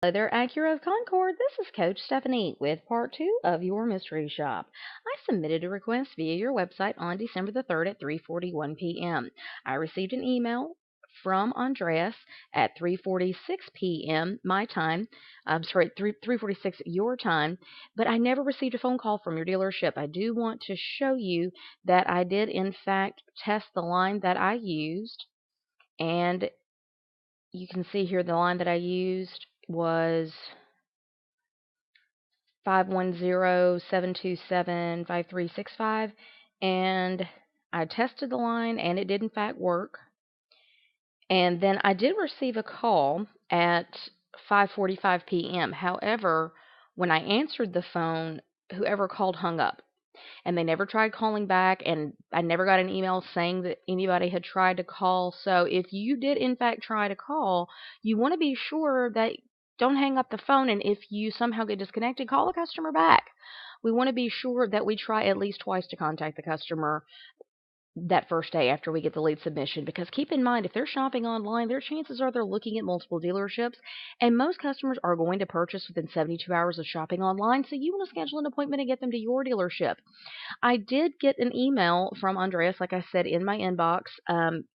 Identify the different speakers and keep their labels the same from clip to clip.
Speaker 1: Hello there, Acura of Concord. This is Coach Stephanie with part two of your mystery shop. I submitted a request via your website on December the 3rd at 3:41 p.m. I received an email from Andreas at 3:46 p.m. my time. I'm sorry, 3:46 your time, but I never received a phone call from your dealership. I do want to show you that I did in fact test the line that I used, and you can see here the line that I used was 510-727-5365, and I tested the line and it did in fact work. And then I did receive a call at 5:45 p.m. However, when I answered the phone, whoever called hung up and they never tried calling back, and I never got an email saying that anybody had tried to call. So if you did in fact try to call, you want to be sure that don't hang up the phone, and if you somehow get disconnected, call the customer back. We want to be sure that we try at least twice to contact the customer that first day after we get the lead submission, because keep in mind, if they're shopping online, their chances are they're looking at multiple dealerships, and most customers are going to purchase within 72 hours of shopping online, so you want to schedule an appointment and get them to your dealership. I did get an email from Andreas, like I said, in my inbox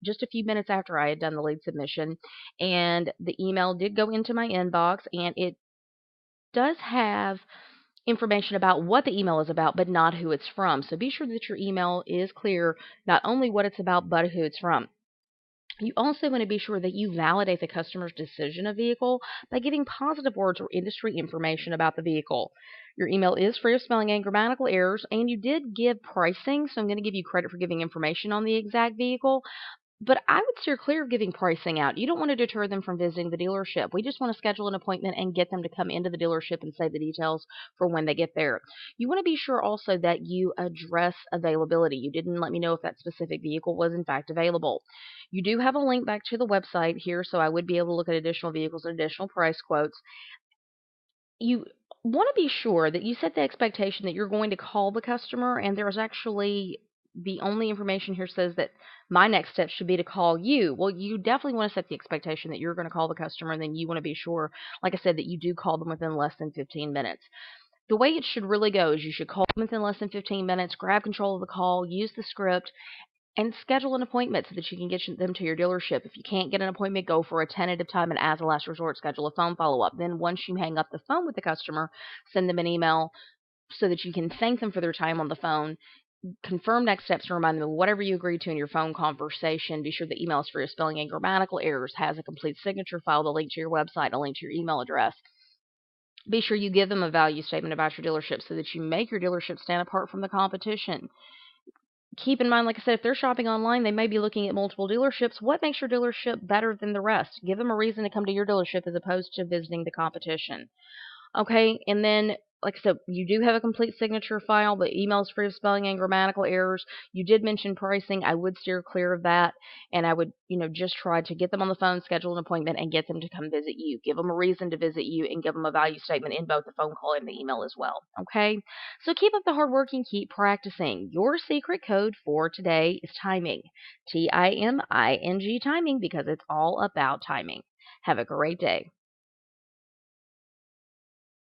Speaker 1: just a few minutes after I had done the lead submission, and the email did go into my inbox, and it does have information about what the email is about, but not who it's from. So be sure that your email is clear, not only what it's about, but who it's from. You also want to be sure that you validate the customer's decision of vehicle by giving positive words or industry information about the vehicle. Your email is free of spelling and grammatical errors, and you did give pricing, so I'm going to give you credit for giving information on the exact vehicle. But I would steer clear of giving pricing out. You don't want to deter them from visiting the dealership. We just want to schedule an appointment and get them to come into the dealership and save the details for when they get there. You want to be sure also that you address availability. You didn't let me know if that specific vehicle was in fact available. You do have a link back to the website here, so I would be able to look at additional vehicles and additional price quotes. You want to be sure that you set the expectation that you're going to call the customer, and there's actually the only information here says that my next step should be to call you. Well, you definitely want to set the expectation that you're going to call the customer, and then you want to be sure, like I said, that you do call them within less than 15 minutes. The way it should really go is you should call them within less than 15 minutes, grab control of the call, use the script, and schedule an appointment so that you can get them to your dealership. If you can't get an appointment, go for a tentative time, and as a last resort, schedule a phone follow-up. Then once you hang up the phone with the customer, send them an email so that you can thank them for their time on the phone, confirm next steps, and remind them of whatever you agreed to in your phone conversation. Be sure the email is free of spelling and grammatical errors, has a complete signature file, the link to your website, a link to your email address. Be sure you give them a value statement about your dealership so that you make your dealership stand apart from the competition. Keep in mind, like I said, if they're shopping online, they may be looking at multiple dealerships. What makes your dealership better than the rest? Give them a reason to come to your dealership as opposed to visiting the competition. Okay, and then, like I said, you do have a complete signature file. The email is free of spelling and grammatical errors. You did mention pricing. I would steer clear of that, and I would, just try to get them on the phone, schedule an appointment, and get them to come visit you. Give them a reason to visit you, and give them a value statement in both the phone call and the email as well. Okay, so keep up the hard work and keep practicing. Your secret code for today is timing. TIMING, timing, because it's all about timing. Have a great day.